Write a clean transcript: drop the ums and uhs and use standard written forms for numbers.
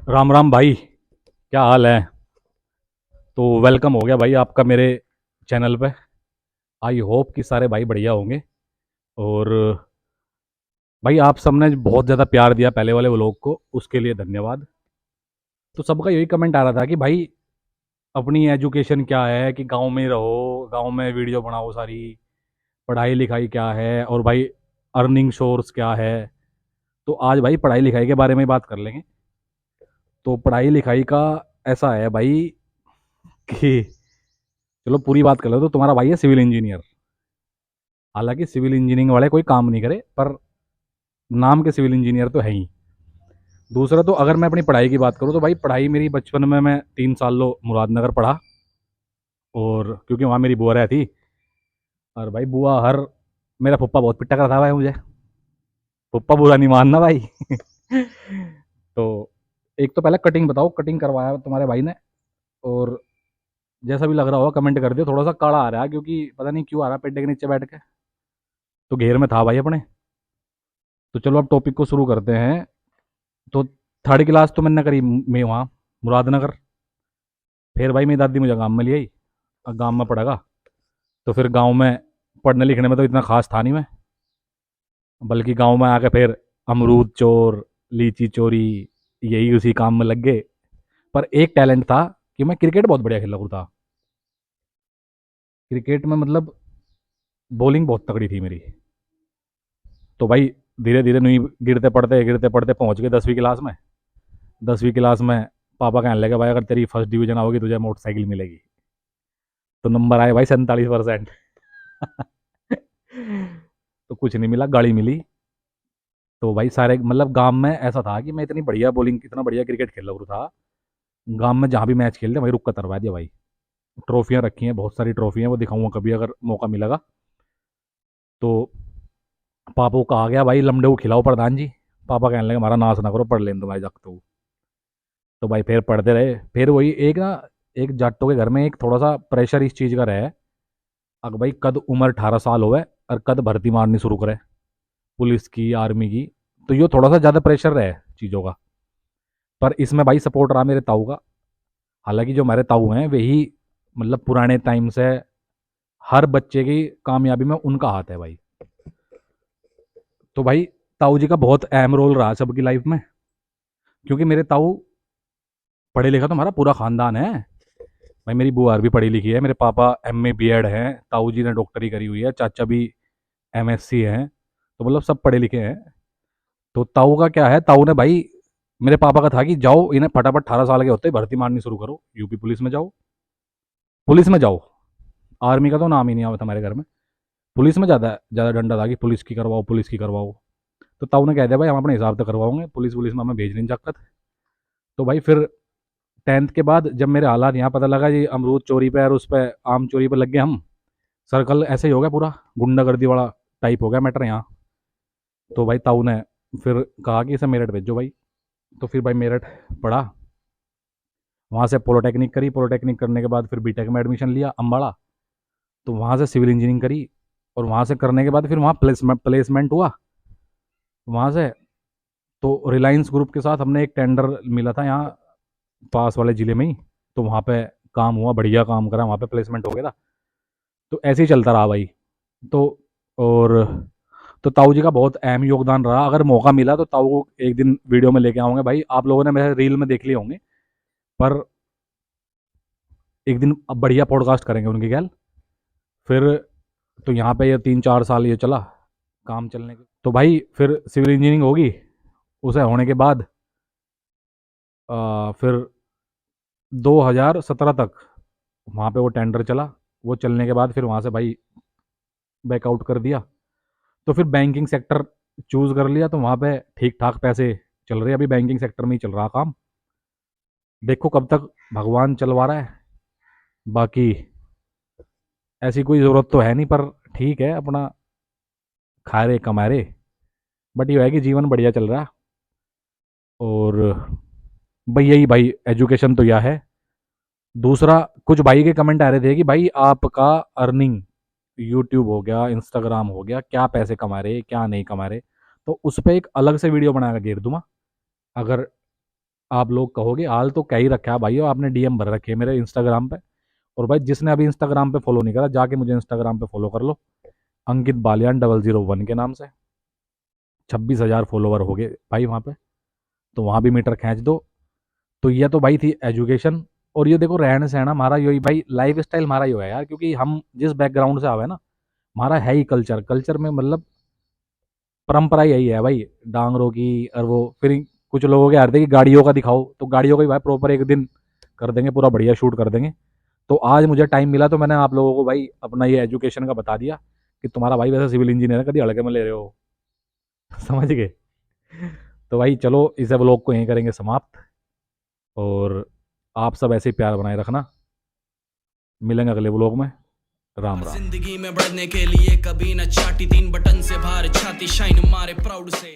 राम राम भाई, क्या हाल है। तो वेलकम हो गया भाई आपका मेरे चैनल पे। आई होप कि सारे भाई बढ़िया होंगे। और भाई आप सबने बहुत ज़्यादा प्यार दिया पहले वाले व्लॉग को, उसके लिए धन्यवाद। तो सबका यही कमेंट आ रहा था कि भाई अपनी एजुकेशन क्या है, कि गांव में रहो, गांव में वीडियो बनाओ सारी, पढ़ाई लिखाई क्या है, और भाई अर्निंग सोर्स क्या है। तो आज भाई पढ़ाई लिखाई के बारे में बात कर लेंगे। तो पढ़ाई लिखाई का ऐसा है भाई कि चलो पूरी बात कर लो। तो तुम्हारा भाई है सिविल इंजीनियर। हालांकि सिविल इंजीनियरिंग वाले कोई काम नहीं करे, पर नाम के सिविल इंजीनियर तो है ही। दूसरा, तो अगर मैं अपनी पढ़ाई की बात करूँ तो भाई पढ़ाई मेरी बचपन में मैं 3 साल मुरादनगर पढ़ा। और क्योंकि वहाँ मेरी बुआ रहती। और भाई बुआ हर मेरा फुप्पा बहुत पिट्टा करता था भाई मुझे। फुप्पा बुरा नहीं मानना भाई। तो एक तो पहले कटिंग बताओ, कटिंग करवाया तुम्हारे भाई ने। और जैसा भी लग रहा होगा कमेंट कर दियो, थोड़ा सा काला आ रहा है क्योंकि पता नहीं क्यों आ रहा है पेट के नीचे बैठ के। तो घेर में था भाई अपने। तो चलो अब टॉपिक को शुरू करते हैं। तो थर्ड क्लास तो मैंने करी मैं वहाँ मुरादनगर। फिर भाई मेरी दादी मुझे गाँव में ले आई। अब गाँव में पढ़ेगा। तो फिर गाँव में पढ़ने लिखने में तो इतना खास था नहीं मैं। बल्कि गाँव में आके फिर अमरूद चोर, लीची चोरी, यही उसी काम में लग गए। पर एक टैलेंट था कि मैं क्रिकेट बहुत बढ़िया खेला था। क्रिकेट में मतलब बॉलिंग बहुत तगड़ी थी मेरी। तो भाई धीरे धीरे नहीं, गिरते पढ़ते पहुंच गए 10वीं क्लास में। 10वीं क्लास में पापा कहने लगे भाई अगर तेरी फर्स्ट डिवीजन आओगी तुझे मोटरसाइकिल मिलेगी। तो नंबर आए भाई 47%। तो कुछ नहीं मिला, गाड़ी मिली। तो भाई सारे मतलब गांव में ऐसा था कि मैं इतनी बढ़िया बॉलिंग, इतना बढ़िया क्रिकेट खेल रहा था। गांव में जहाँ भी मैच खेलते वहीं रुक कर करवा दिया भाई। ट्रॉफियाँ रखी हैं, बहुत सारी ट्रॉफियाँ, वो दिखाऊंगा कभी अगर मौका मिलेगा। तो पापा को कहा गया भाई लमडे को खिलाओ प्रधान जी। पापा कहने लगे हमारा नाश ना करो, पढ़ लें तुम्हारे जग तो भाई फिर पढ़ते रहे। फिर वही एक ना, एक जाटों के घर में एक थोड़ा सा प्रेशर इस चीज़ का रहे। अगर भाई कद उम्र 18 साल हो गए और कद भर्ती मारनी शुरू करे पुलिस की, आर्मी की, तो ये थोड़ा सा ज़्यादा प्रेशर रहे चीज़ों का। पर इसमें भाई सपोर्ट रहा मेरे ताऊ का। हालांकि जो हमारे ताऊ हैं वही मतलब पुराने टाइम से हर बच्चे की कामयाबी में उनका हाथ है भाई। तो भाई ताऊ जी का बहुत अहम रोल रहा सबकी लाइफ में। क्योंकि मेरे ताऊ पढ़े लिखा तो हमारा पूरा खानदान है। भाई मेरी बुआ भी पढ़ी लिखी है, मेरे पापा एमए बीएड हैं, ताऊ जी ने डॉक्टरी करी हुई है, चाचा भी एमएससी हैं। तो मतलब सब पढ़े लिखे हैं। तो ताऊ का क्या है, ताऊ ने भाई मेरे पापा का था कि जाओ इन्हें फटाफट 18 साल के होते ही भर्ती मारनी शुरू करो, यूपी पुलिस में जाओ, पुलिस में जाओ। आर्मी का तो नाम ही नहीं आता हमारे घर में। पुलिस में ज़्यादा ज़्यादा डंडा था कि पुलिस की करवाओ, पुलिस की करवाओ। तो ताऊ ने कह दिया भाई हम अपने हिसाब से करवाओगे, पुलिस पुलिस में हमें भेज नहीं सकता। तो भाई फिर 10th के बाद जब मेरे हालात यहाँ पता लगा जी अमरूद चोरी पे और उस पर आम चोरी पे लग गए हम। सर्कल ऐसे ही हो गया पूरा, गुंडागर्दी वाला टाइप हो गया मैटर यहाँ। तो भाई ताऊ ने फिर कहा कि इसे मेरठ भेजो भाई। तो फिर भाई मेरठ पढ़ा। वहाँ से पॉलिटेक्निक करी, पॉलिटेक्निक करने के बाद फिर बीटेक में एडमिशन लिया अम्बाड़ा। तो वहाँ से सिविल इंजीनियरिंग करी। और वहाँ से करने के बाद फिर वहाँ प्लेसमेंट हुआ वहाँ से। तो रिलायंस ग्रुप के साथ हमने एक टेंडर मिला था यहाँ पास वाले ज़िले में ही। तो वहाँ पे काम हुआ, बढ़िया काम करा, वहाँ पे प्लेसमेंट हो गया था। तो ऐसे ही चलता रहा भाई। तो और तो ताऊ जी का बहुत अहम योगदान रहा। अगर मौका मिला तो ताऊ को एक दिन वीडियो में लेके आऊँगा भाई। आप लोगों ने मेरे रील में देख लिए होंगे, पर एक दिन अब बढ़िया पॉडकास्ट करेंगे उनकी गैल। फिर तो यहाँ पे ये 3-4 साल ये चला काम चलने के। तो भाई फिर सिविल इंजीनियरिंग होगी, उसे होने के बाद फिर 2017 तक वहाँ पे वो टेंडर चला। वो चलने के बाद फिर वहाँ से भाई बैकआउट कर दिया। तो फिर बैंकिंग सेक्टर चूज़ कर लिया। तो वहाँ पे ठीक ठाक पैसे चल रहे हैं, अभी बैंकिंग सेक्टर में ही चल रहा काम। देखो कब तक भगवान चलवा रहा है। बाकी ऐसी कोई ज़रूरत तो है नहीं, पर ठीक है अपना खा रहे कमा रहे। बट ये है कि जीवन बढ़िया चल रहा है। और भाई यही भाई एजुकेशन तो यह है। दूसरा, कुछ भाई के कमेंट आ रहे थे कि भाई आपका अर्निंग यूट्यूब हो गया, इंस्टाग्राम हो गया, क्या पैसे कमा रहे क्या नहीं कमा रहे। तो उस पर एक अलग से वीडियो बनाकर घेर दूंगा। अगर आप लोग कहोगे हाल तो क्या ही रखा है भाई, आपने डीएम भर रखे है मेरे इंस्टाग्राम पे। और भाई जिसने अभी इंस्टाग्राम पे फॉलो नहीं करा जाके मुझे इंस्टाग्राम पे फॉलो कर लो, अंकित बालियान 001 के नाम से। 26,000 फॉलोवर हो गए भाई वहाँ पे, तो वहाँ भी मीटर खींच दो। तो ये तो भाई थी एजुकेशन। और ये देखो रहन सहन हमारा यही भाई, लाइफ स्टाइल हमारा ही है यार, क्योंकि हम जिस बैकग्राउंड से आवे ना, हमारा है ही कल्चर। कल्चर में मतलब परंपरा यही है भाई, डांगरों की। और वो फिर कुछ लोगों के हारते कि गाड़ियों का दिखाओ, तो गाड़ियों का भी भाई प्रॉपर एक दिन कर देंगे, पूरा बढ़िया शूट कर देंगे। तो आज मुझे टाइम मिला तो मैंने आप लोगों को भाई अपना ये एजुकेशन का बता दिया कि तुम्हारा भाई वैसे सिविल इंजीनियर है, कभी हल्के में ले रहे हो। समझ गए। तो भाई चलो इस व्लॉग को यहीं करेंगे समाप्त, और आप सब ऐसे ही प्यार बनाए रखना। मिलेंगे अगले व्लॉग में। राम राम। जिंदगी में बढ़ने के लिए कभी न चाटी, 3 बटन से बाहर छाती शाइन मारे प्राउड से।